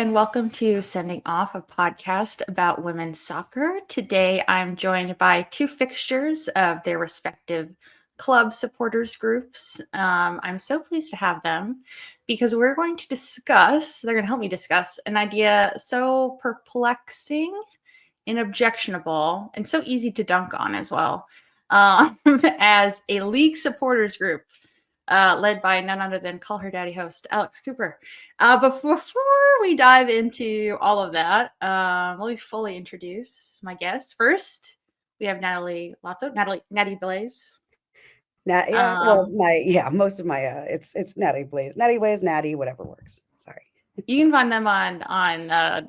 and welcome to Sending Off, a podcast about women's soccer. Today, I'm joined by two fixtures of their respective club supporters groups. I'm so pleased to have them because we're going to discuss, they're going to help me discuss an idea so perplexing and objectionable and so easy to dunk on as well, as a league supporters group. Led by none other than Call Her Daddy host Alex Cooper. But before we dive into all of that, let me fully introduce my guests. First, we have Natalie Lazo, Natty Blaze. Most of my it's Natty Blaze, Natty, whatever works. Sorry. You can find them on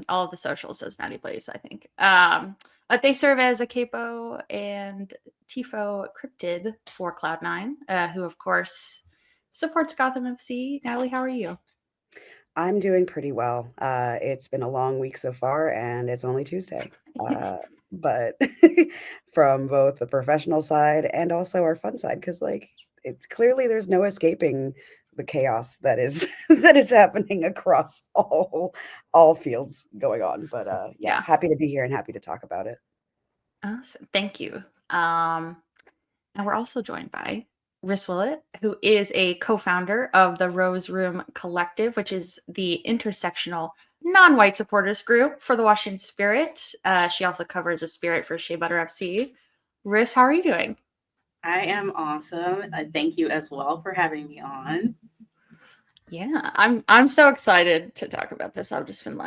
all of the socials as Natty Blaze, I think. But they serve as a capo and tifo cryptid for Cloud9, who of course supports Gotham FC. Natalie, how are you? I'm doing pretty well. It's been a long week so far, and it's only Tuesday. But from both the professional side and also our fun side, because it's clearly there's no escaping the chaos that is that is happening across all fields going on. But Yeah. happy to be here and happy to talk about it. Awesome. Thank you. And we're also joined by Riss Willett, who is a co-founder of the Rose Room Collective, which is the intersectional non-white supporters group for the Washington Spirit. She also covers the Spirit for Shea Butter FC. Riss, how are you doing? I am awesome. Thank you as well for having me on. Yeah, I'm so excited to talk about this. I've just been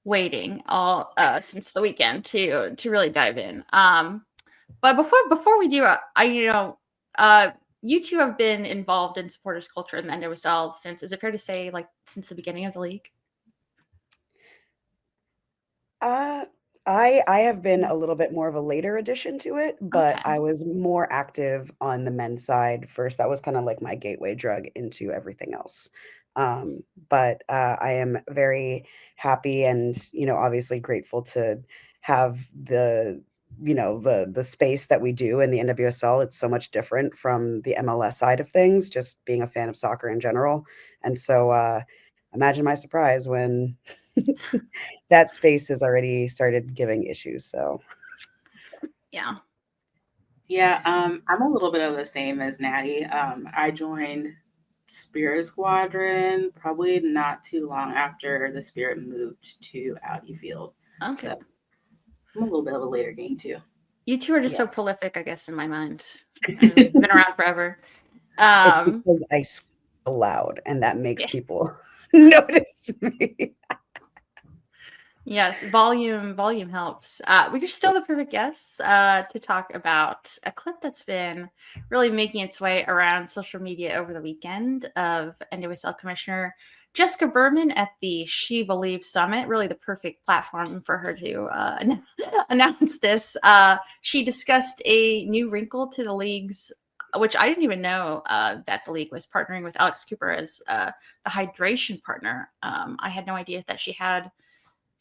waiting all since the weekend to really dive in. But before we do, you two have been involved in supporters culture in the NWSL since, is it fair to say, since the beginning of the league? I have been a little bit more of a later addition to it, but Okay. I was more active on the men's side first. That was kind of like my gateway drug into everything else. But I am very happy and, obviously grateful to have the space that we do in the NWSL. It's so much different from the MLS side of things, just being a fan of soccer in general. And so imagine my surprise when that space has already started giving issues. So Yeah. Yeah, I'm a little bit of the same as Natty. I joined Spirit Squadron probably not too long after the Spirit moved to Audi Field. Okay. So I'm a little bit of a later game too. You two are just so prolific, I guess, in my mind. You've been around forever. It's because I speak loud, and that makes people notice me. Yes, volume helps. We're still the perfect guests to talk about a clip that's been really making its way around social media over the weekend of NWSL Commissioner Jessica Berman at the She Believes Summit. Really the perfect platform for her to announce this. She discussed a new wrinkle to the league's, which I didn't even know that the league was partnering with Alex Cooper as the hydration partner. I had no idea that she had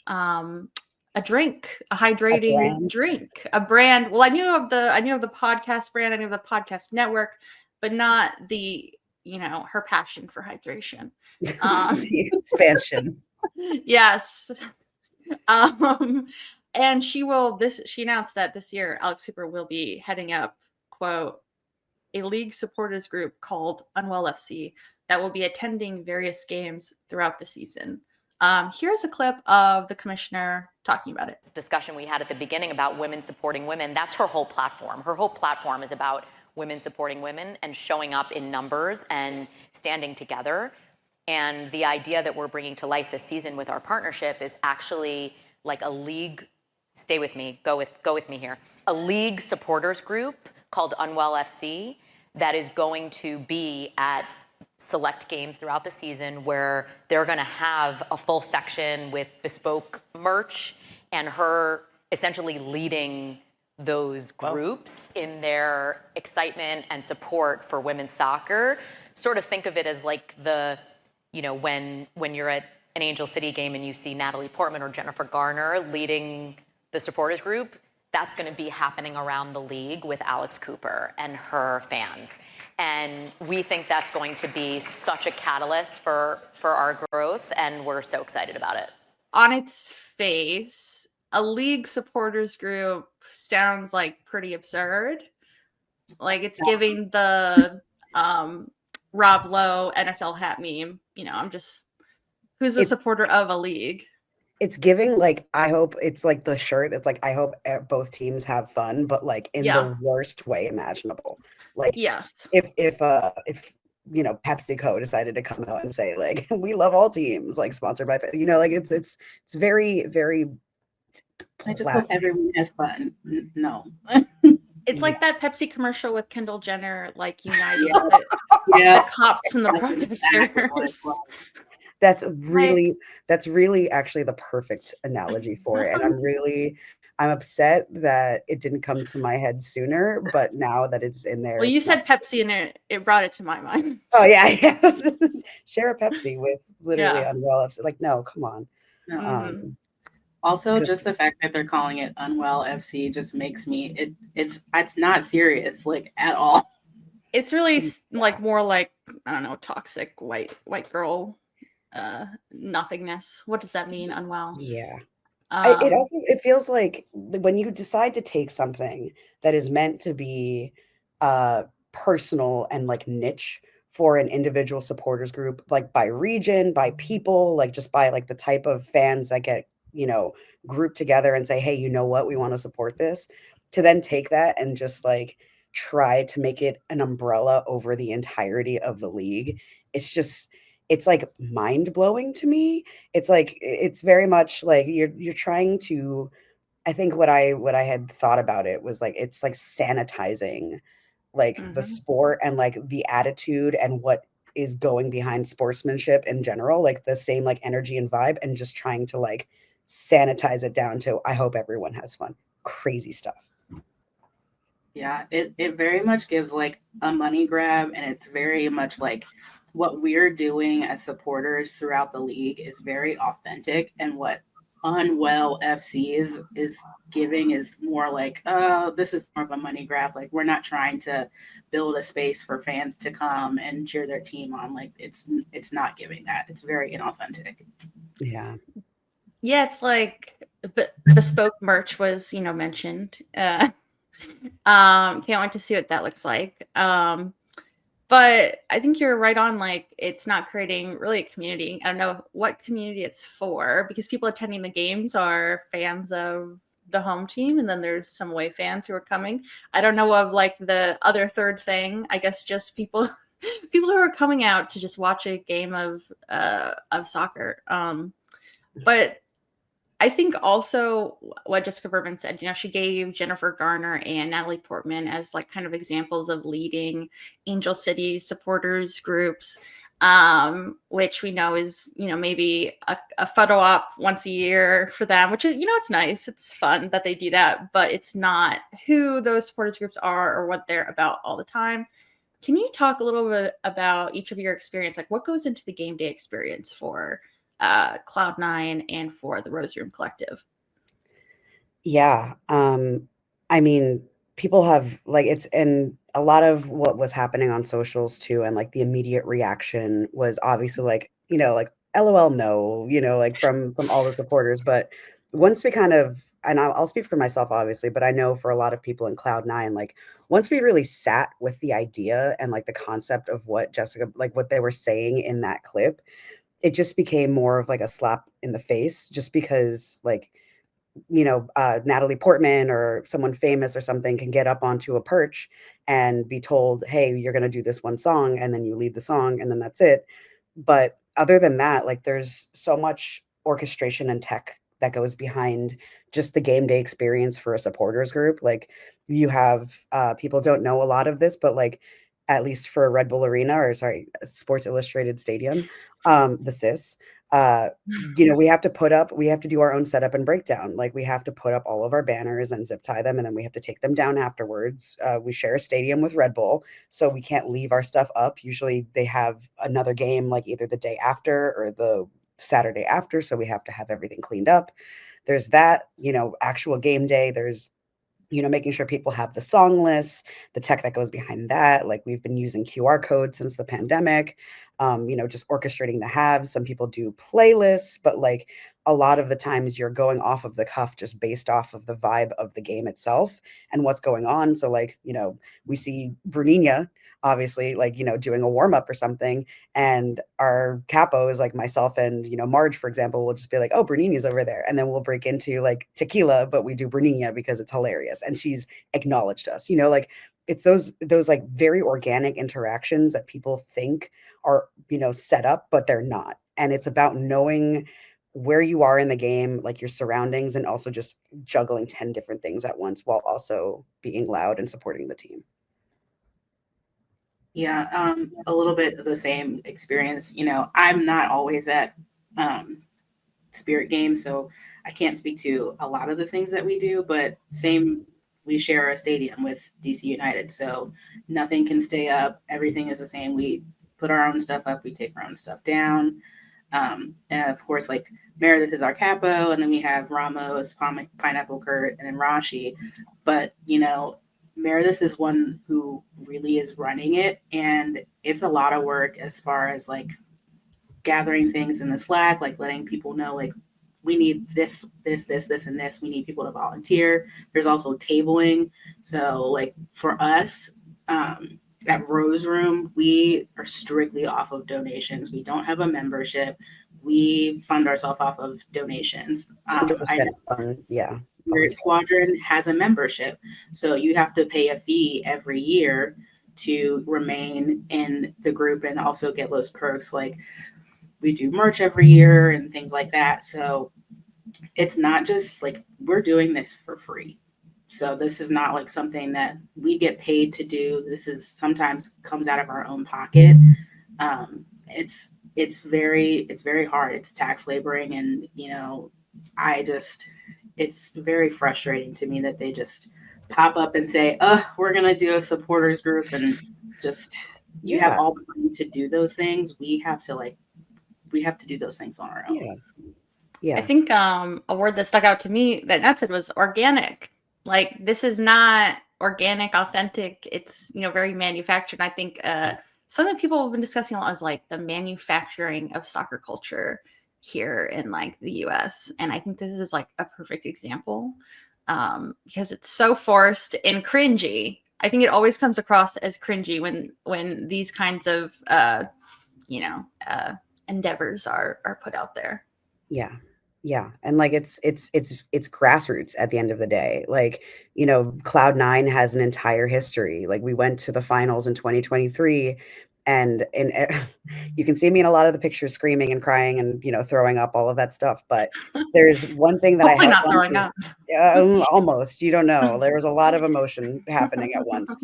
a hydrating drink, a brand. Well, I knew of the podcast brand, I knew of the podcast network, but not the, her passion for hydration. The expansion. Yes. And she announced that this year Alex Cooper will be heading up, quote, a league supporters group called Unwell FC that will be attending various games throughout the season. Here's a clip of the commissioner talking about it. Discussion we had at the beginning about women supporting women, that's her whole platform. Her whole platform is about women supporting women and showing up in numbers and standing together. And the idea that we're bringing to life this season with our partnership is actually like a league, stay with me, go with me here, a league supporters group called Unwell FC that is going to be at select games throughout the season where they're going to have a full section with bespoke merch and her essentially leading those groups in their excitement and support for women's soccer. Sort of think of it as like when you're at an Angel City game and you see Natalie Portman or Jennifer Garner leading the supporters group, that's going to be happening around the league with Alex Cooper and her fans. And we think that's going to be such a catalyst for our growth, and we're so excited about it. On its face, a league supporters group sounds like pretty absurd. Like it's giving the Rob Lowe NFL hat meme. You know, who's a supporter of a league? It's giving, like, I hope it's like the shirt. It's like, I hope both teams have fun, but like in the worst way imaginable. Like, yes, if you know, PepsiCo decided to come out and say like, we love all teams, like sponsored by, you know, like it's very, very. I just hope everyone has fun. No. It's like that Pepsi commercial with Kendall Jenner, like uniting the cops and the protesters. That's really actually the perfect analogy for it. And I'm upset that it didn't come to my head sooner, but now that it's in there. Well, you said Pepsi and it brought it to my mind. Oh yeah. Share a Pepsi with literally Unwell FC. Like, no, come on. Mm-hmm. Also, just the fact that they're calling it Unwell FC just makes me it's not serious, like, at all. It's really like more like, I don't know, toxic white girl nothingness. What does that mean, unwell? Yeah. It feels like when you decide to take something that is meant to be personal and like niche for an individual supporters group, like by region, by people, like just by like the type of fans that get, you know, grouped together and say, hey, you know what, we want to support this, to then take that and just like try to make it an umbrella over the entirety of the league. It's like mind-blowing to me. It's like, it's very much like you're trying to, I think what I had thought about it was like, it's like sanitizing like the sport and like the attitude and what is going behind sportsmanship in general, like the same like energy and vibe, and just trying to like sanitize it down to, I hope everyone has fun. Crazy stuff. Yeah, it very much gives like a money grab, and it's very much like what we're doing as supporters throughout the league is very authentic, and what Unwell FC is giving is more like, this is more of a money grab. Like, we're not trying to build a space for fans to come and cheer their team on. Like, it's not giving that. It's very inauthentic. Yeah. Yeah, it's like bespoke merch was, you know, mentioned. Can't wait to see what that looks like. But I think you're right on, like, it's not creating really a community. I don't know what community it's for, because people attending the games are fans of the home team, and then there's some away fans who are coming. I don't know of like the other third thing. I guess just people who are coming out to just watch a game of soccer. But I think also what Jessica Berman said, you know, she gave Jennifer Garner and Natalie Portman as like kind of examples of leading Angel City supporters groups, which we know is, you know, maybe a photo op once a year for them, which is, you know, it's nice. It's fun that they do that, but it's not who those supporters groups are or what they're about all the time. Can you talk a little bit about each of your experience? Like, what goes into the game day experience for Cloud9 and for the Rose Room Collective? Yeah. I mean, people have like, it's, and a lot of what was happening on socials too, and like the immediate reaction was obviously like, you know, like LOL, no, you know, like from all the supporters. But once we kind of, and I'll speak for myself obviously, but I know for a lot of people in Cloud9, like once we really sat with the idea and like the concept of what Jessica, like what they were saying in that clip, it just became more of like a slap in the face, just because like, you know, Natalie Portman or someone famous or something can get up onto a perch and be told, hey, you're going to do this one song, and then you lead the song, and then that's it. But other than that, like there's so much orchestration and tech that goes behind just the game day experience for a supporters group. Like you have people don't know a lot of this, but like at least for Red Bull Arena, or sorry, Sports Illustrated Stadium, the CIS, you know, we have to do our own setup and breakdown. Like we have to put up all of our banners and zip tie them, and then we have to take them down afterwards. We share a stadium with Red Bull, so we can't leave our stuff up. Usually they have another game like either the day after or the Saturday after, so we have to have everything cleaned up. There's that, you know, actual game day. There's making sure people have the song lists, the tech that goes behind that. Like we've been using QR codes since the pandemic, just orchestrating the halves. Some people do playlists, but like a lot of the times you're going off of the cuff just based off of the vibe of the game itself and what's going on. So like, we see Bruninha obviously like, doing a warm up or something. And our capo is like myself and, Marge, for example, will just be like, oh, Bruninha's over there. And then we'll break into like tequila, but we do Bruninha because it's hilarious. And she's acknowledged us, like it's those like very organic interactions that people think are, set up, but they're not. And it's about knowing where you are in the game, like your surroundings, and also just juggling 10 different things at once while also being loud and supporting the team. Yeah, a little bit of the same experience. I'm not always at Spirit games, so I can't speak to a lot of the things that we do, but we share a stadium with DC United, so nothing can stay up. Everything is the same. We put our own stuff up, we take our own stuff down. And of course, like Meredith is our capo, and then we have Ramos, Pineapple Kurt, and then Rashi. But, Meredith is one who really is running it, and it's a lot of work as far as like gathering things in the Slack, like letting people know like we need this, and this. We need people to volunteer. There's also tabling. So like for us at Rose Room, we are strictly off of donations. We don't have a membership. We fund ourselves off of donations. Yeah. Spirit Squadron has a membership, so you have to pay a fee every year to remain in the group and also get those perks. Like we do merch every year and things like that. So it's not just like we're doing this for free. So this is not like something that we get paid to do. This is sometimes comes out of our own pocket. It's very hard. It's tax laboring, and it's very frustrating to me that they just pop up and say, "Oh, we're gonna do a supporters group," and just you have all the money to do those things. We have to do those things on our own. Yeah. I think a word that stuck out to me that Nat said was organic. Like this is not organic, authentic. It's very manufactured. I think something people have been discussing a lot is like the manufacturing of soccer culture here in like the US. And I think this is like a perfect example because it's so forced and cringy. I think it always comes across as cringy when these kinds of endeavors are put out there. Yeah. And like it's grassroots at the end of the day. Like, Cloud9 has an entire history. Like we went to the finals in 2023 and you can see me in a lot of the pictures screaming and crying and, throwing up, all of that stuff. But there's one thing that Hopefully I not throwing up. Almost, you don't know. There was a lot of emotion happening at once.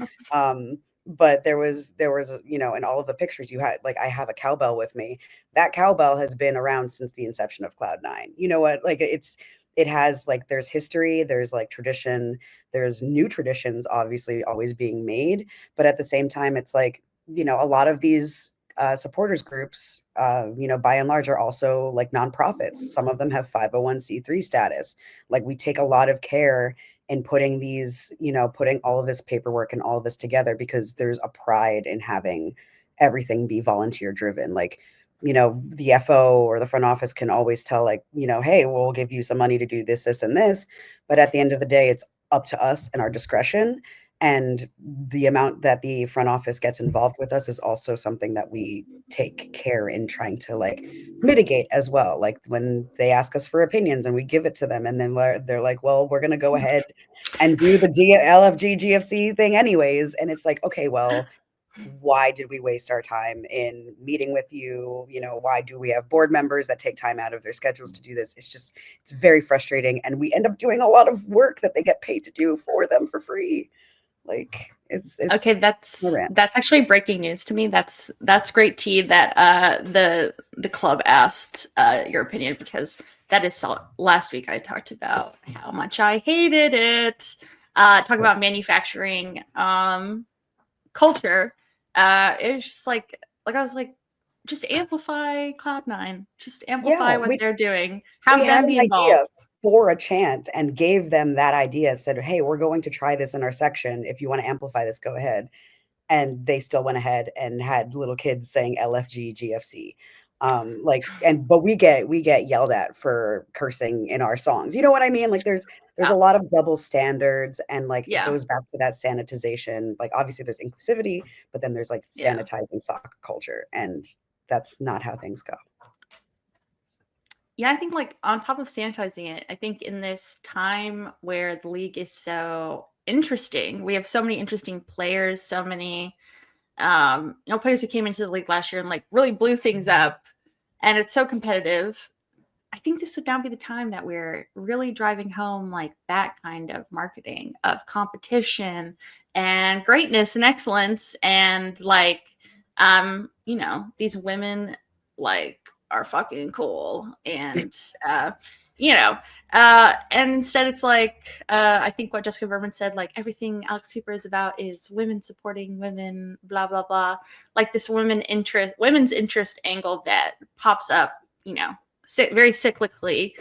But there was, in all of the pictures you had, like I have a cowbell with me. That cowbell has been around since the inception of Cloud9. You know what? Like it has like, there's history, there's like tradition, there's new traditions obviously always being made. But at the same time, it's like, a lot of these supporters groups, by and large are also like nonprofits. Some of them have 501c3 status. Like we take a lot of care in putting these, putting all of this paperwork and all of this together because there's a pride in having everything be volunteer driven. Like, the FO or the front office can always tell like, hey, we'll give you some money to do this, this, and this. But at the end of the day, it's up to us and our discretion. And the amount that the front office gets involved with us is also something that we take care in trying to like mitigate as well. Like when they ask us for opinions and we give it to them, and then they're like, well, we're going to go ahead and do the LFG GFC thing anyways. And it's like, okay, well, why did we waste our time in meeting with you? Why do we have board members that take time out of their schedules to do this? It's very frustrating. And we end up doing a lot of work that they get paid to do for them for free. Like it's okay. That's actually breaking news to me. That's great, T, that the club asked your opinion, because that is last week I talked about how much I hated it. Talk about manufacturing culture. It was just like I was like, just amplify Cloud9, just amplify what they're doing. Have them be involved. for a chant and gave them that idea, said, hey, we're going to try this in our section. If you want to amplify this, go ahead. And they still went ahead and had little kids saying LFG, GFC. But we get yelled at for cursing in our songs. You know what I mean? Like there's a lot of double standards, and like it goes back to that sanitization. Like obviously there's inclusivity, but then there's like sanitizing soccer culture, and that's not how things go. Yeah, I think like on top of sanitizing it, I think in this time where the league is so interesting, we have so many interesting players, so many players who came into the league last year and like really blew things up, and it's so competitive. I think this would now be the time that we're really driving home like that kind of marketing of competition and greatness and excellence, and like these women like are fucking cool, and and instead it's like I think what Jessica Berman said, like everything Alex Cooper is about is women supporting women, blah blah blah, like this women's interest angle that pops up very cyclically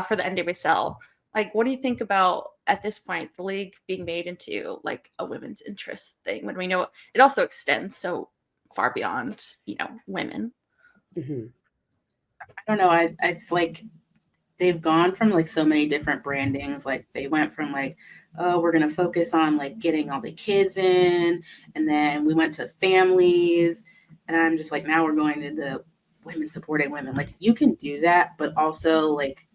for the NWSL. Like, what do you think about at this point the league being made into like a women's interest thing when we know it also extends so far beyond women? Mm-hmm. I don't know. It's like they've gone from like so many different brandings. Like they went from like, oh, we're going to focus on like getting all the kids in. And then we went to families. And I'm just like, now we're going into women supporting women. Like you can do that, but also like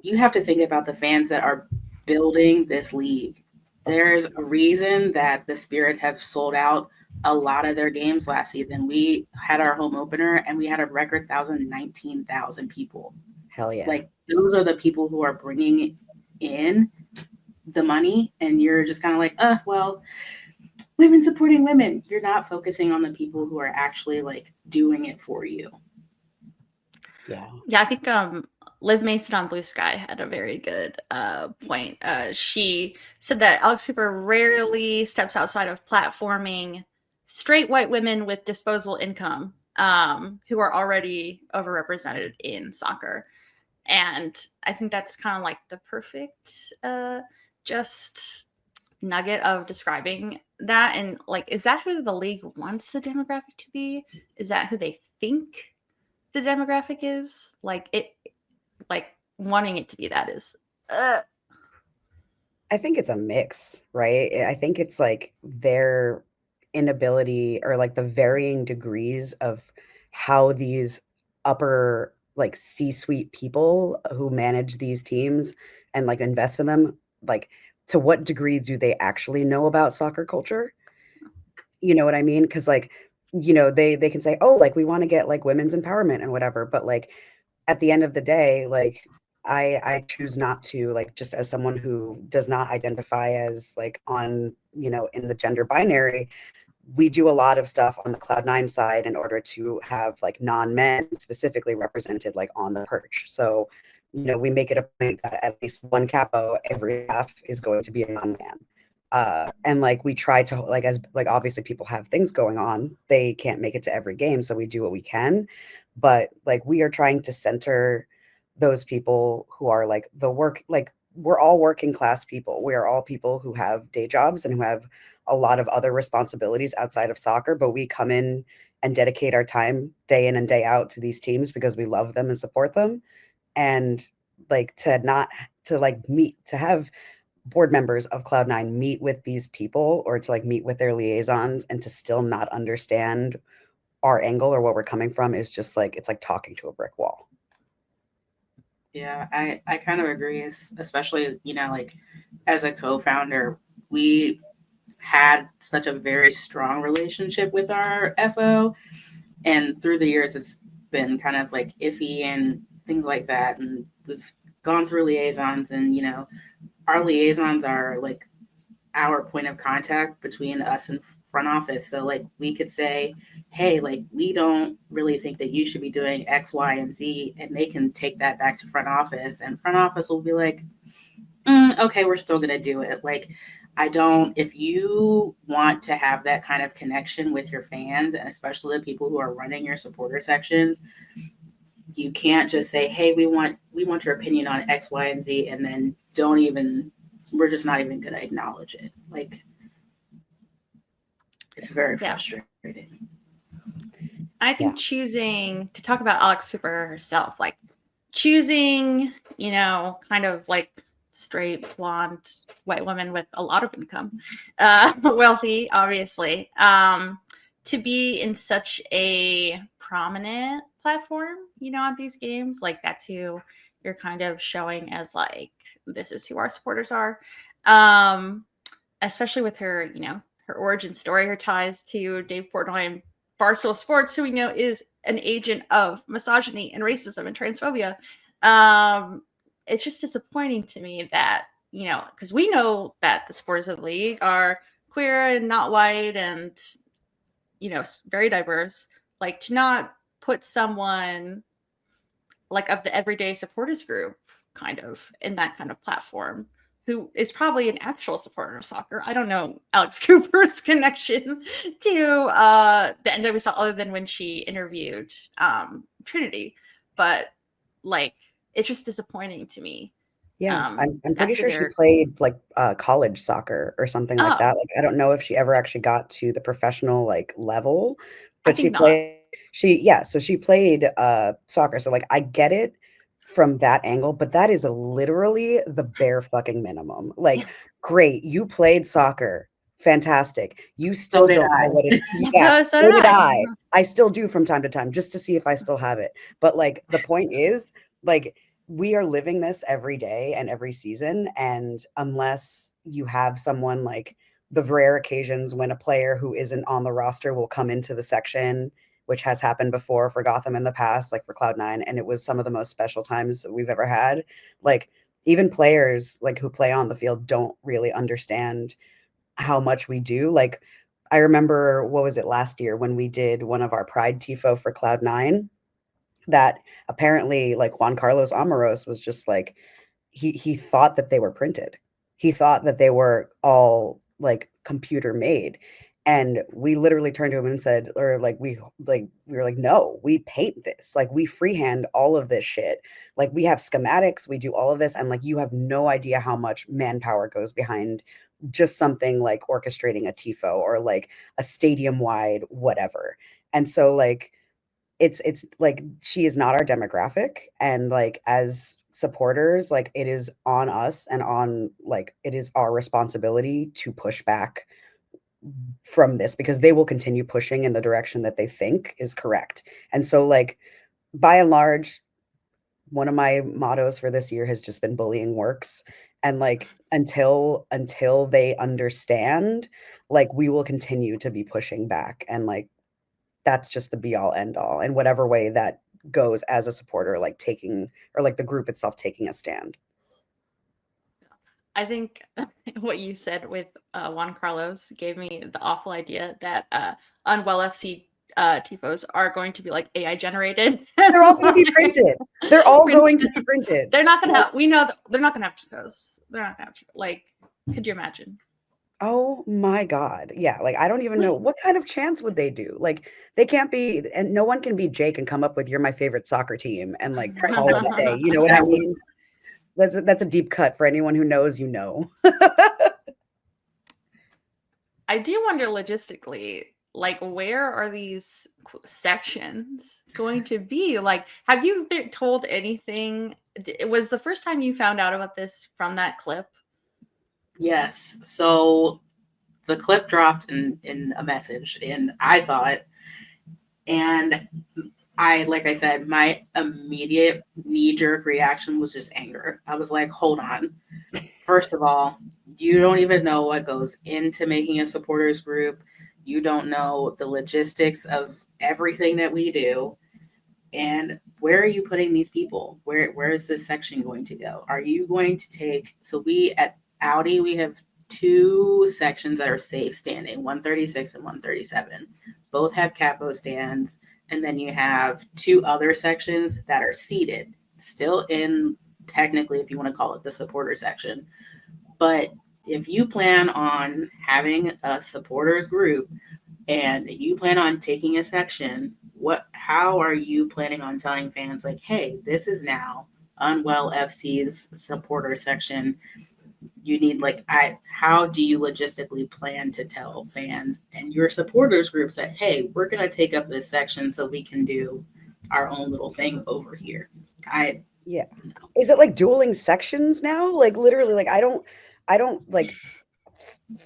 you have to think about the fans that are building this league. There's a reason that the Spirit have sold out a lot of their games last season. We had our home opener and we had a record 19,000 people. Hell yeah. Like those are the people who are bringing in the money, and you're just kind of like, well, women supporting women. You're not focusing on the people who are actually like doing it for you. Yeah. Yeah, I think Liv Mason on Blue Sky had a very good point. She said that Alex Cooper rarely steps outside of platforming straight white women with disposable income who are already overrepresented in soccer. And I think that's kind of like the perfect just nugget of describing that. And like, is that who the league wants the demographic to be? Is that who they think the demographic is? Like wanting it to be that is I think it's a mix, right? I think it's like their inability, or like the varying degrees of how these upper like C-suite people who manage these teams and like invest in them, like to what degree do they actually know about soccer culture? You know what I mean? Because like, they can say, oh, like we want to get like women's empowerment and whatever, but like at the end of the day, like I choose not to, like, just as someone who does not identify as like on, in the gender binary, we do a lot of stuff on the Cloud9 side in order to have like non-men specifically represented like on the perch. So, we make it a point that at least one capo every half is going to be a non-man. And like we try to like, as like obviously people have things going on, they can't make it to every game, so we do what we can, but like we are trying to center those people who are like we're all working class people. We are all people who have day jobs and who have a lot of other responsibilities outside of soccer, but we come in and dedicate our time day in and day out to these teams because we love them and support them. And like to have board members of Cloud9 meet with these people, or to like meet with their liaisons, and to still not understand our angle or what we're coming from is just like, it's like talking to a brick wall. Yeah, I kind of agree, especially, like as a co-founder, we had such a very strong relationship with our FO, and through the years it's been kind of like iffy and things like that, and we've gone through liaisons, and our liaisons are like our point of contact between us and front office. So like we could say, hey, like we don't really think that you should be doing X, Y, and Z, and they can take that back to front office, and front office will be like, okay, we're still gonna do it. Like if you want to have that kind of connection with your fans, and especially the people who are running your supporter sections, you can't just say, hey, we want your opinion on X, Y, and Z, and then we're just not even going to acknowledge it. Like, it's very frustrating. I think choosing to talk about Alex Cooper herself, like choosing, kind of like straight, blonde, white woman with a lot of income, wealthy, obviously, to be in such a prominent platform, on these games, like that's who you're kind of showing as like, this is who our supporters are. Especially with her, her origin story, her ties to Dave Portnoy and Barstool Sports, who we know is an agent of misogyny and racism and transphobia. It's just disappointing to me that, because we know that the supporters of the league are queer and not white and, very diverse. Like, to not put someone like of the everyday supporters group kind of in that kind of platform, who is probably an actual supporter of soccer. I don't know Alex Cooper's connection to the NWSL other than when she interviewed Trinity, but like, it's just disappointing to me. Yeah, I'm pretty sure she played like college soccer or something like that. Like, I don't know if she ever actually got to the professional like level, but she played. So she played soccer. So like, I get it from that angle, but that is literally the bare fucking minimum. Like, great, you played soccer, fantastic. You still don't know what it. Yeah, so did I. I still do from time to time, just to see if I still have it. But like, the point is, like, we are living this every day and every season. And unless you have someone, like, the rare occasions when a player who isn't on the roster will come into the section, which has happened before for Gotham in the past, like for Cloud9, and it was some of the most special times we've ever had. Like, even players like who play on the field don't really understand how much we do. Like, I remember, what was it, last year when we did one of our Pride Tifo for Cloud9, that apparently like Juan Carlos Amoros was just like, he thought that they were printed. He thought that they were all like computer made. And we literally turned to him and said, or like, we were like, no, we paint this. Like, we freehand all of this shit. Like, we have schematics, we do all of this. And like, you have no idea how much manpower goes behind just something like orchestrating a tifo or like a stadium wide whatever. And so like, it's like, she is not our demographic, and like, as supporters, like, it is on us and on, like, it is our responsibility to push back from this, because they will continue pushing in the direction that they think is correct. And so like, by and large, one of my mottos for this year has just been bullying works. And like, until they understand, like, we will continue to be pushing back. And like, that's just the be all end all, in whatever way that goes, as a supporter, like taking, or like the group itself taking a stand. I think what you said with Juan Carlos gave me the awful idea that Unwell FC tifos are going to be like AI generated. They're all going to be printed. They're all going to be printed. They're not going to have, we know they're not going to have tifos. They're not going to have, like, could you imagine? Oh my God. Yeah. Like, I don't even know what kind of chance would they do. Like, they can't be, and no one can be Jake and come up with, you're my favorite soccer team, and like call it a day. You know what I mean? That's a deep cut for anyone who knows, you know. I do wonder logistically, like, where are these sections going to be? Like, have you been told anything? It was the first time you found out about this from that clip? Yes. So the clip dropped in a message, and I saw it. And like I said, my immediate knee-jerk reaction was just anger. I was like, hold on. First of all, you don't even know what goes into making a supporters group. You don't know the logistics of everything that we do. And where are you putting these people? Where is this section going to go? Are you going to take, so we at Audi, we have two sections that are safe standing, 136 and 137. Both have capo stands. And then you have two other sections that are seated, still in, technically, if you want to call it the supporter section. But if you plan on having a supporters group and you plan on taking a section, how are you planning on telling fans, like, hey, this is now Unwell FC's supporter section? You need, like, how do you logistically plan to tell fans and your supporters groups that, hey, we're going to take up this section so we can do our own little thing over here? Yeah. Is it like dueling sections now? Like literally, like I don't like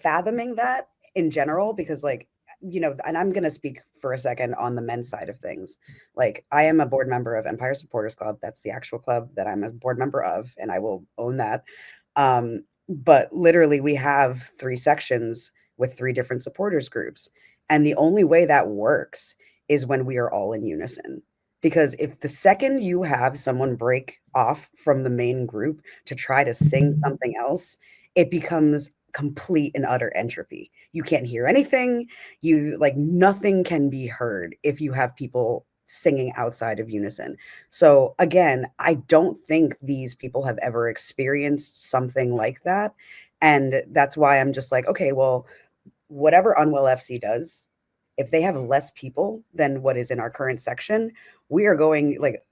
fathoming that in general, because like, you know, and I'm going to speak for a second on the men's side of things. Like I am a board member of Empire Supporters Club. That's the actual club that I'm a board member of, and I will own that. But literally we have 3 sections with 3 different supporters groups. And the only way that works is when we are all in unison. Because if the second you have someone break off from the main group to try to sing something else, it becomes complete and utter entropy. You can't hear anything. You like nothing can be heard if you have people singing outside of unison. So again, I don't think these people have ever experienced something like that. And that's why I'm just like, okay, well, whatever Unwell FC does, if they have less people than what is in our current section, we are going, like,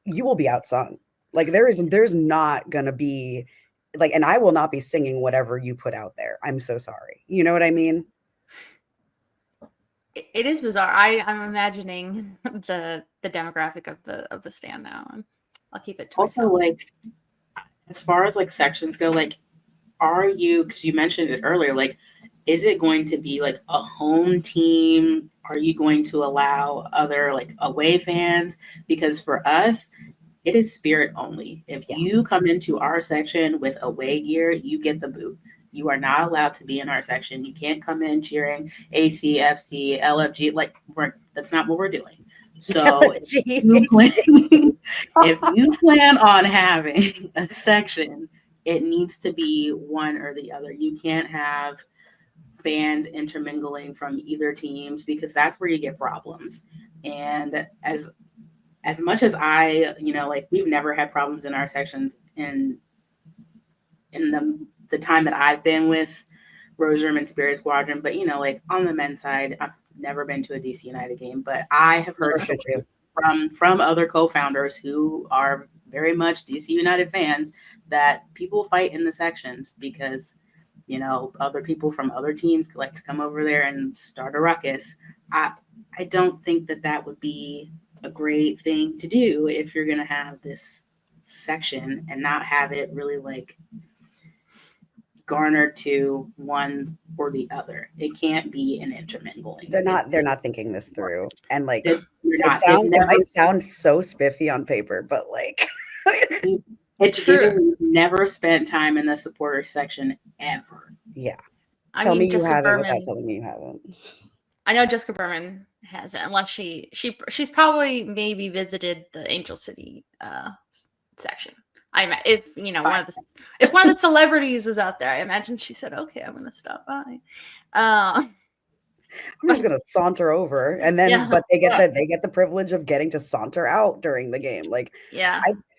you will be outsung. Like there's not gonna be like, and I will not be singing whatever you put out there. I'm so sorry. You know what I mean? It is bizarre. I'm imagining the demographic of the stand now, and I'll keep it to Also, myself. like, as far as like sections go, like, are you, because you mentioned it earlier, like, is it going to be like a home team? Are you going to allow other like away fans? Because for us, it is spirit only. If you come into our section with away gear, you get the boot. You are not allowed to be in our section. You can't come in cheering ACFC, LFG. Like, that's not what we're doing. So if you plan on having a section, it needs to be one or the other. You can't have fans intermingling from either teams, because that's where you get problems. And as much as I, you know, like, we've never had problems in our sections in the time that I've been with Rose Room and Spirit Squadron, but, you know, like, on the men's side, I've never been to a DC United game, but I have heard stories from other co-founders who are very much DC United fans that people fight in the sections because, you know, other people from other teams like to come over there and start a ruckus. I don't think that would be a great thing to do if you're going to have this section and not have it really like garnered to one or the other. It can't be an intermingling. They're not thinking this through. And like it might sound so spiffy on paper, but like it's true. We've never spent time in the supporter section ever. Yeah. Tell me you haven't without telling me you haven't. I know Jessica Berman hasn't, unless she's probably maybe visited the Angel City section. If you know one of the celebrities was out there, I imagine she said, "Okay, I'm going to stop by." I'm just going to saunter over, and then but they get the privilege of getting to saunter out during the game. Like,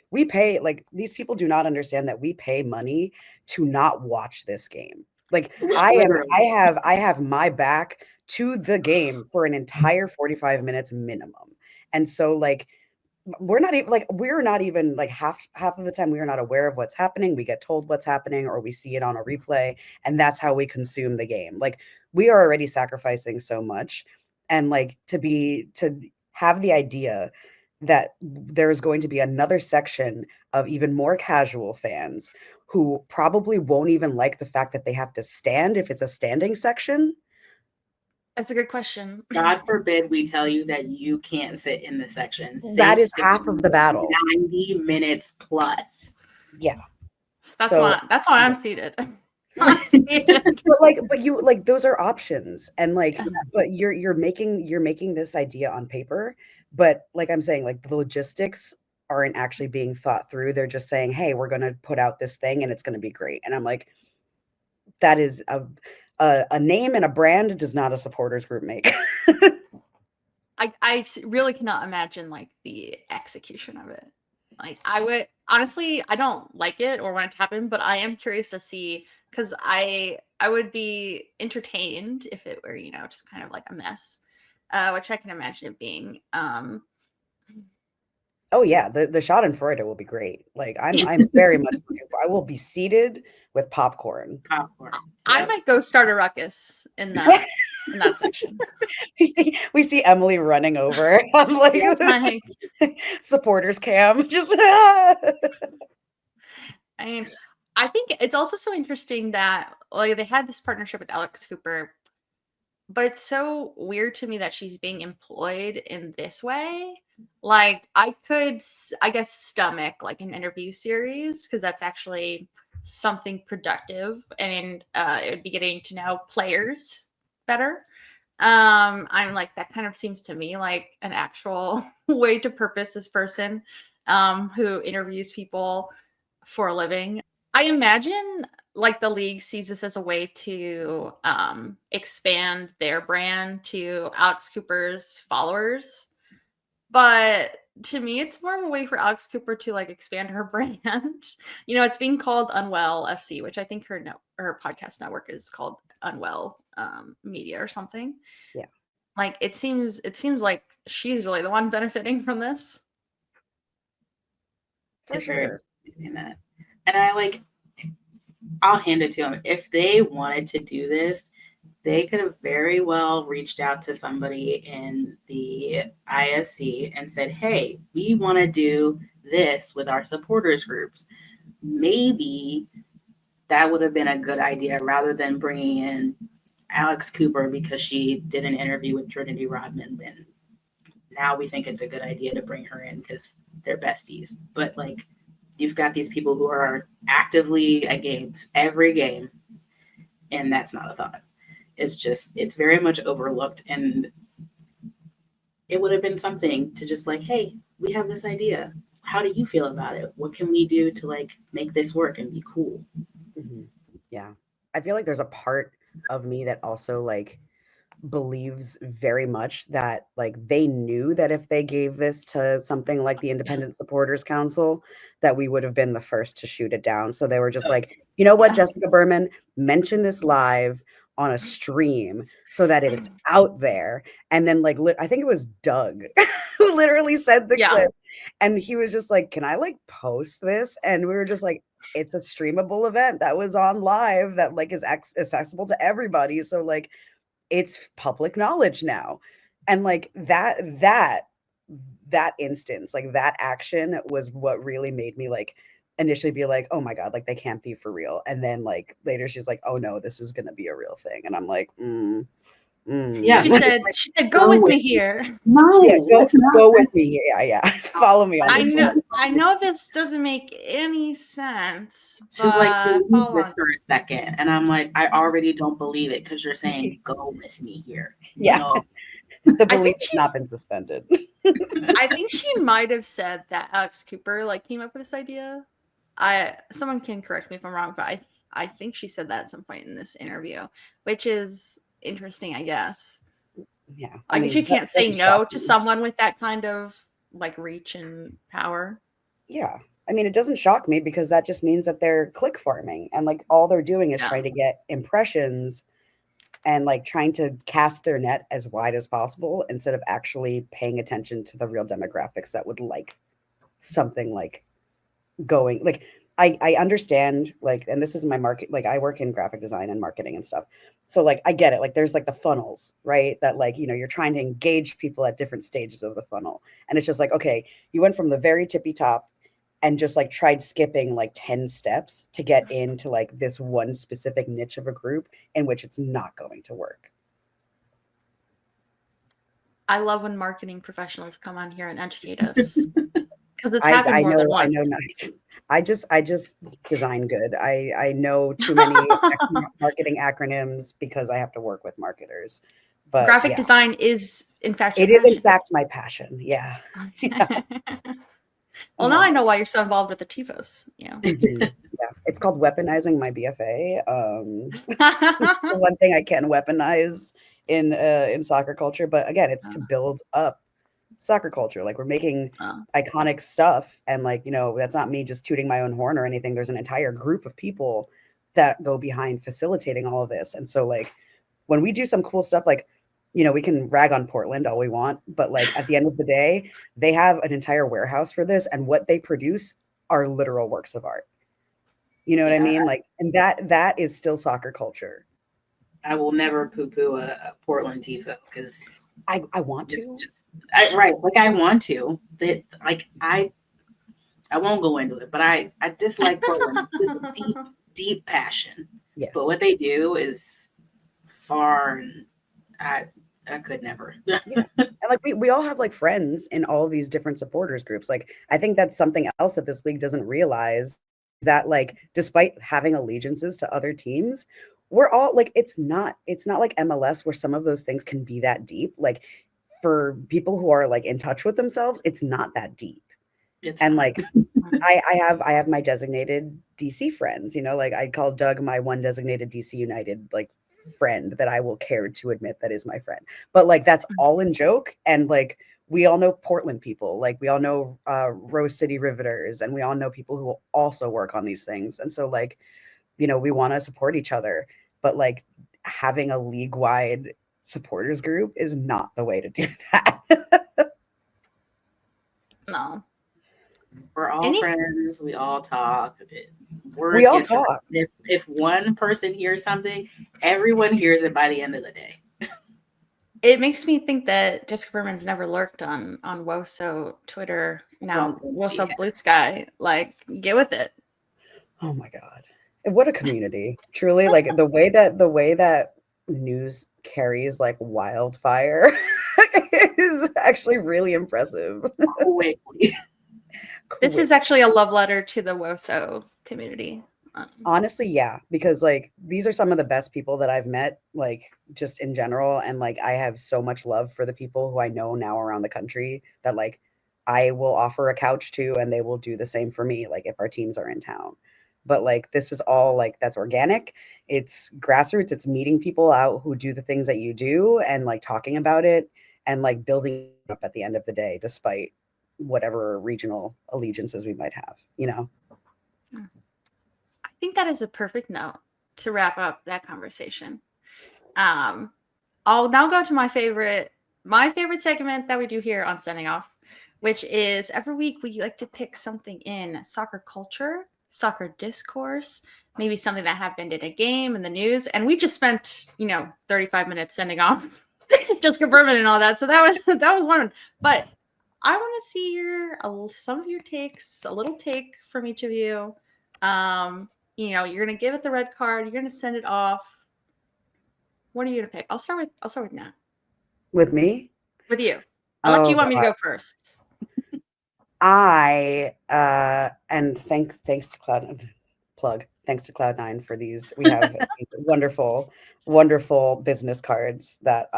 we pay, like, these people do not understand that we pay money to not watch this game. Like, I have my back to the game for an entire 45 minutes minimum. And so like we're not even like half of the time we are not aware of what's happening. We get told what's happening or we see it on a replay, and that's how we consume the game. Like, we are already sacrificing so much, and like to have the idea that there's going to be another section of even more casual fans who probably won't even like the fact that they have to stand if it's a standing section. That's a good question. God forbid we tell you that you can't sit in the section. That is half of the battle. 90 minutes plus. Yeah. That's why I'm seated. but you like, those are options, and like, but you're making this idea on paper, but like I'm saying, like, the logistics aren't actually being thought through. They're just saying, hey, we're going to put out this thing and it's going to be great. And I'm like, that is a name and a brand does not a supporters group make. I really cannot imagine like the execution of it. Like, I would honestly, I don't like it or want it to happen, but I am curious to see, because I would be entertained if it were, you know, just kind of like a mess. which I can imagine it being. Oh yeah, the Schadenfreude will be great. Like I'm very much looking for. I will be seated with popcorn. Popcorn. I Yep. might go start a ruckus in that section. We see Emily running over on like Like, supporters cam. Just I mean, I think it's also so interesting that like they had this partnership with Alex Cooper, but it's so weird to me that she's being employed in this way. Like I could, I guess, stomach like an interview series because that's actually something productive, and it would be getting to know players better. I'm like that kind of seems to me like an actual way to purpose this person who interviews people for a living. I imagine like the league sees this as a way to expand their brand to Alex Cooper's followers. But to me, it's more of a way for Alex Cooper to like expand her brand. It's being called Unwell FC, which I think her podcast network is called Unwell Media or something. Yeah. Like it seems like she's really the one benefiting from this. For sure. And I'll hand it to them. If they wanted to do this, they could have very well reached out to somebody in the ISC and said, hey, we want to do this with our supporters groups. Maybe that would have been a good idea rather than bringing in Alex Cooper because she did an interview with Trinity Rodman. And now we think it's a good idea to bring her in because they're besties. But like, you've got these people who are actively at games every game, and that's not a thought. It's very much overlooked, and it would have been something to just like, hey, we have this idea. How do you feel about it? What can we do to like make this work and be cool? Mm-hmm. Yeah. I feel like there's a part of me that also like believes very much that like they knew that if they gave this to something like the Independent Supporters Council, that we would have been the first to shoot it down. So they were just like, you know what, Jessica Berman, mention this live on a stream so that it's out there. And then like I think it was Doug who literally said the clip, and he was just like, can I like post this? And we were just like, it's a streamable event that was on live that like is accessible to everybody. So like it's public knowledge now. And like that instance, like that action was what really made me like initially be like, oh my God, like they can't be for real. And then like later she's like, oh no, this is going to be a real thing. And I'm like, Yeah. She said, go with me here. No, yeah, go with me here. Yeah. Follow me on this. I know this doesn't make any sense. She was like, believe this for a second. And I'm like, I already don't believe it because you're saying go with me here. Yeah. No. The belief has not been suspended. I think she might have said that Alex Cooper like came up with this idea. Someone can correct me if I'm wrong, but I think she said that at some point in this interview, which is interesting, I guess. Yeah. I guess you can't say no to someone with that kind of like reach and power. Yeah. I mean, it doesn't shock me because that just means that they're click farming and like all they're doing is trying to get impressions and like trying to cast their net as wide as possible instead of actually paying attention to the real demographics that would like something like going like I understand like, and this is my market, like I work in graphic design and marketing and stuff. So like, I get it. Like there's like the funnels, right? That like, you're trying to engage people at different stages of the funnel. And it's just like, okay, you went from the very tippy top and just like tried skipping like 10 steps to get into like this one specific niche of a group in which it's not going to work. I love when marketing professionals come on here and educate us. Because it's happened more than once. I just design good. I know too many marketing acronyms because I have to work with marketers. But graphic design is in fact it is in fact my passion. Yeah. Well, now I know why you're so involved with the TIFOs. Yeah, it's called weaponizing my BFA. The one thing I can weaponize in soccer culture, but again, it's to build up soccer culture. Like we're making iconic stuff, and like that's not me just tooting my own horn or anything. There's an entire group of people that go behind facilitating all of this. And so like when we do some cool stuff, like we can rag on Portland all we want, but like at the end of the day, they have an entire warehouse for this, and what they produce are literal works of art. You know what I Yeah, mean? Like, and that is still soccer culture. I will never poo-poo a Portland tifo because I want to. right. Like I want to. That like I won't go into it, but I dislike Portland with a deep, deep passion. Yes. But what they do is far, and I could never. Yeah. And like we all have like friends in all of these different supporters groups. Like I think that's something else that this league doesn't realize, that like despite having allegiances to other teams, we're all like it's not like MLS where some of those things can be that deep. Like for people who are like in touch with themselves, it's not that deep. It's And not. like I have my designated DC friends, like I call Doug my one designated DC United like friend that I will care to admit that is my friend. But like that's all in joke, and like we all know Portland people, like we all know Rose City Riveters, and we all know people who also work on these things. And so like, we want to support each other, but like having a league-wide supporters group is not the way to do that. No. We're all friends. We all talk. We all talk. If one person hears something, everyone hears it by the end of the day. It makes me think that Jessica Berman's never lurked on WOSO Twitter. Now WOSO Blue Sky. Like, get with it. Oh my God. What a community. Truly, like the way that news carries like wildfire is actually really impressive. Quickly. This is actually a love letter to the WOSO community. Honestly, yeah, because like these are some of the best people that I've met, like just in general, and like I have so much love for the people who I know now around the country that like I will offer a couch to, and they will do the same for me, like if our teams are in town. But like this is all like that's organic, it's grassroots, it's meeting people out who do the things that you do and like talking about it and like building up at the end of the day, despite whatever regional allegiances we might have, I think that is a perfect note to wrap up that conversation. I'll now go to my favorite segment that we do here on Sending Off, which is every week we like to pick something in soccer culture, soccer discourse, maybe something that happened in a game in the news. And we just spent, 35 minutes sending off Jessica Berman and all that. So that was one. But I want to see some of your takes, a little take from each of you. You're gonna give it the red card. You're gonna send it off. What are you gonna pick? I'll start with Nat. With me? With you. I'll let you want me to go first. And thanks to thanks to Cloud9 for these. We have these wonderful business cards that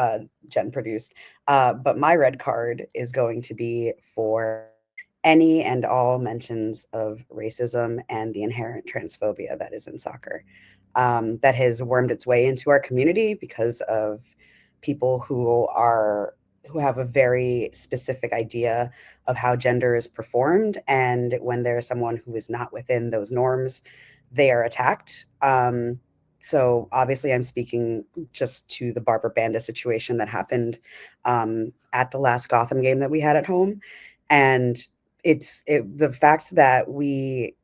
Jen produced. But my red card is going to be for any and all mentions of racism and the inherent transphobia that is in soccer, that has wormed its way into our community because of people who have a very specific idea of how gender is performed. And when there's someone who is not within those norms, they are attacked. So obviously I'm speaking just to the Barbara Banda situation that happened at the last Gotham game that we had at home. And the fact that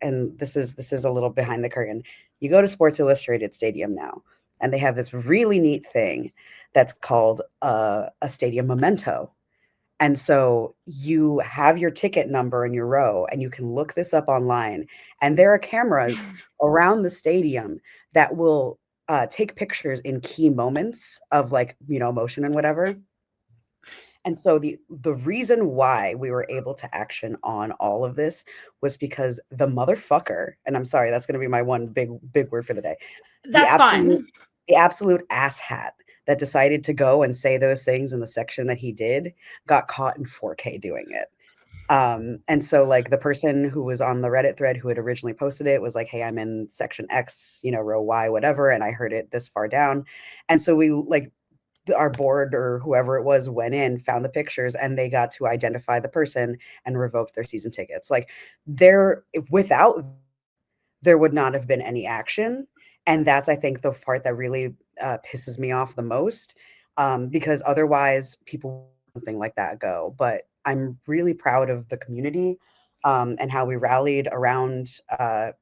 and this is a little behind the curtain, you go to Sports Illustrated Stadium now, and they have this really neat thing that's called a stadium memento. And so you have your ticket number in your row, and you can look this up online. And there are cameras around the stadium that will take pictures in key moments of like, emotion and whatever. And so the reason why we were able to action on all of this was because the motherfucker, and I'm sorry, that's going to be my one big word for the day. That's fine. The absolute asshat that decided to go and say those things in the section that he did got caught in 4K doing it. And so like the person who was on the Reddit thread who had originally posted it was like, hey, I'm in section X, row Y, whatever, and I heard it this far down. And so we like our board or whoever it was went in, found the pictures, and they got to identify the person and revoked their season tickets. Like without there would not have been any action. And that's, I think, the part that really pisses me off the most. because otherwise people something like that go. But I'm really proud of the community and how we rallied around, how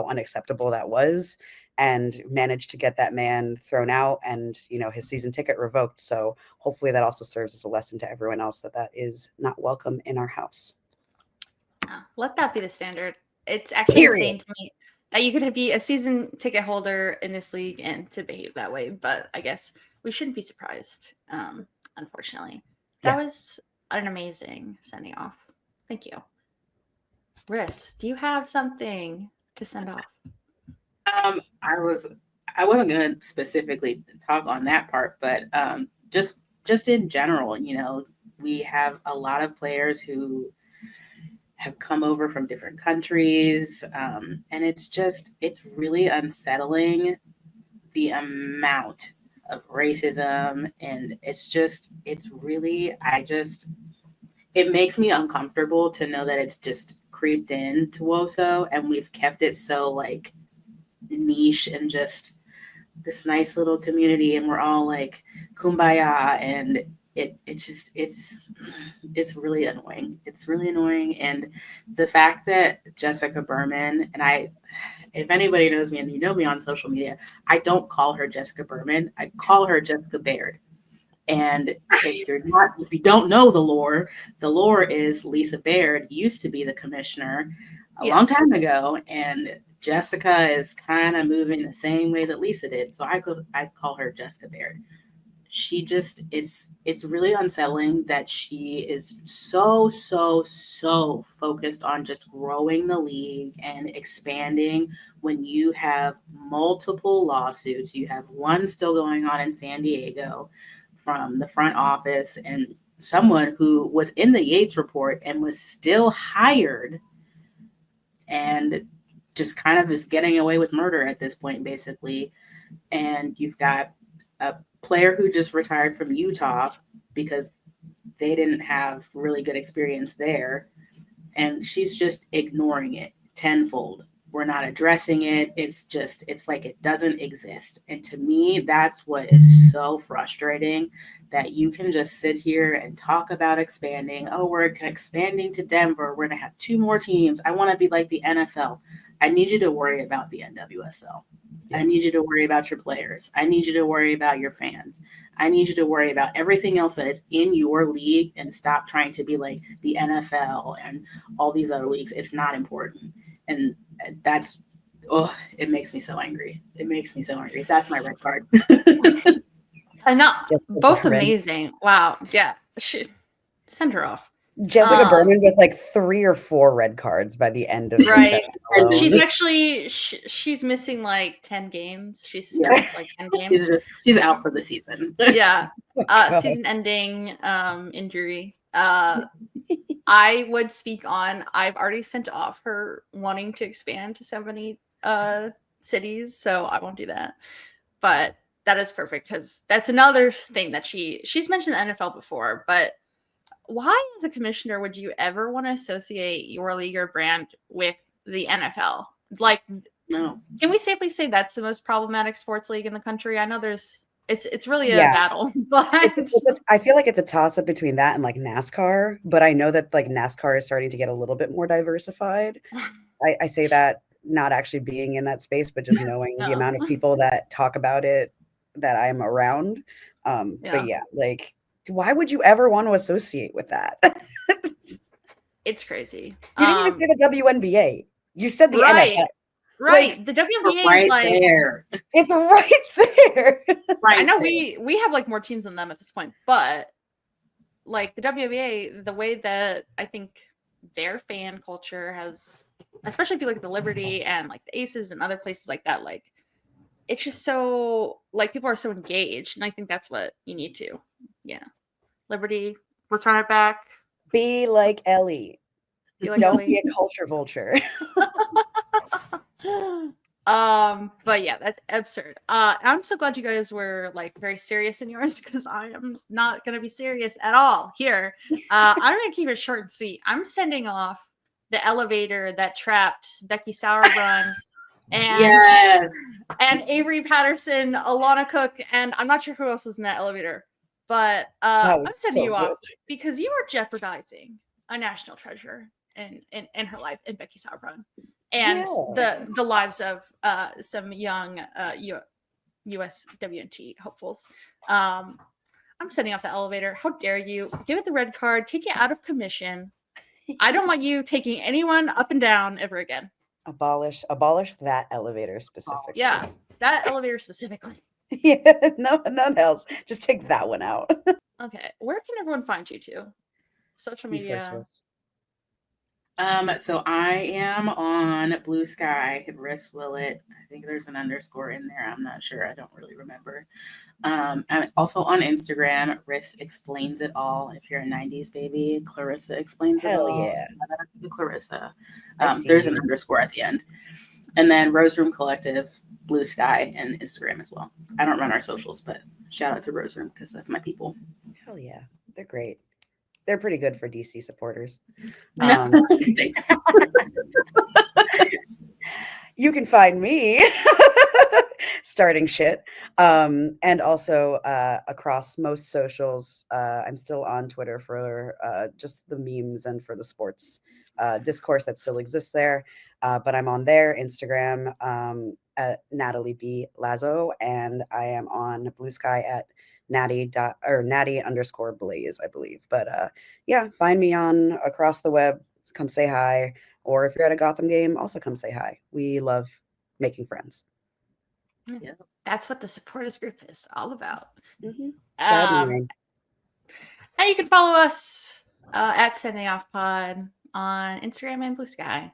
unacceptable that was, and managed to get that man thrown out and, his season ticket revoked. So hopefully that also serves as a lesson to everyone else that is not welcome in our house. Let that be the standard. It's actually insane to me that you could be a season ticket holder in this league and to behave that way. But I guess we shouldn't be surprised, unfortunately. That was an amazing sending off. Thank you. Riss, do you have something to send off? I wasn't going to specifically talk on that part, but just in general, we have a lot of players who have come over from different countries, and it's really unsettling the amount of racism, and it makes me uncomfortable to know that it's just creeped into WOSO, and we've kept it so like niche and just this nice little community, and we're all like kumbaya, and it's really annoying. It's really annoying. And the fact that Jessica Berman, and if anybody knows me and you know me on social media, I don't call her Jessica Berman. I call her Jessica Baird. And if you don't know the lore is Lisa Baird used to be the commissioner a long time ago, and Jessica is kind of moving the same way that Lisa did. So I call her Jessica Baird. It's really unsettling that she is so focused on just growing the league and expanding when you have multiple lawsuits. You have one still going on in San Diego from the front office, and someone who was in the Yates report and was still hired and just kind of is getting away with murder at this point, basically. And you've got a player who just retired from Utah because they didn't have really good experience there. And she's just ignoring it tenfold. We're not addressing it. It's like it doesn't exist. And to me, that's what is so frustrating, that you can just sit here and talk about expanding. Oh, we're expanding to Denver. We're going to have 2 more teams. I want to be like the NFL. I need you to worry about the NWSL. I need you to worry about your players. I need you to worry about your fans. I need you to worry about everything else that is in your league, and stop trying to be like the NFL and all these other leagues. It's not important. And it makes me so angry. It makes me so angry. That's my red card. I know. Both amazing. Wow. Yeah. Send her off. Jessica Berman with like 3 or 4 red cards by the end of right. And she's actually she's missing like 10 games. She's suspended for like 10 games. She's out for the season. Yeah. Season-ending injury. I would speak on. I've already sent off her wanting to expand to so many cities, so I won't do that. But that is perfect, because that's another thing that she's mentioned the NFL before, but why, as a commissioner, would you ever want to associate your league or brand with the NFL? Like, no. Can we safely say that's the most problematic sports league in the country? I know it's really a battle, but I feel like it's a toss-up between that and like NASCAR, but I know that like NASCAR is starting to get a little bit more diversified. I say that not actually being in that space, but just knowing the amount of people that talk about it that I'm around. But yeah, like, why would you ever want to associate with that? It's crazy. You didn't even say the WNBA. You said the NFL. Right. Like, the WNBA right is like there. It's right there. Right. I know we have like more teams than them at this point, but like the WNBA, the way that I think their fan culture has, especially if you look at the Liberty and like the Aces and other places like that, like it's just so like people are so engaged, and I think that's what you need to. Yeah. Liberty, let's run it back. Be like Ellie. Don't be a culture vulture. But yeah, that's absurd. I'm so glad you guys were like very serious in yours, because I am not gonna be serious at all here. I'm gonna keep it short and sweet. I'm sending off the elevator that trapped Becky Sauerbrunn and Yes. and Avery Patterson, Alana Cook, and I'm not sure who else was in that elevator, but That I'm was sending so you off good. because you are jeopardizing a national treasure in her life, in Becky Sauerbrunn, and the lives of some young USWNT hopefuls. I'm sending off the elevator. How dare you? Give it the red card. Take it out of commission. I don't want you taking anyone up and down ever again. Abolish that elevator specifically. Yeah, that elevator specifically. Yeah, no, none else. Just take that one out. Okay, where can everyone find you to? Social You first, media. Riss. So I am on Blue Sky, Riss Willett. I think there's an underscore in there. I'm not sure. I don't really remember. I'm also on Instagram. Riss explains it all. If you're a '90s baby, Clarissa explains it Hell all. yeah. The Clarissa. I see There's you. an underscore at the end. And then Rose Room Collective, Blue Sky, and Instagram as well. I don't run our socials, but shout out to Rose Room because that's my people. Hell yeah. They're great. They're pretty good for DC supporters. Thanks. You can find me starting shit. And also across most socials, I'm still on Twitter for just the memes and for the sports discourse that still exists there. But I'm on there, Instagram at Natalie B. Lazo, and I am on Blue Sky at Natty _ Blaze, I believe. But yeah, find me on across the web. Come say hi. Or if you're at a Gotham game, also come say hi. We love making friends. Yeah. That's what the supporters group is all about. Mm-hmm. And you can follow us at Sending Off Pod on Instagram and Blue Sky.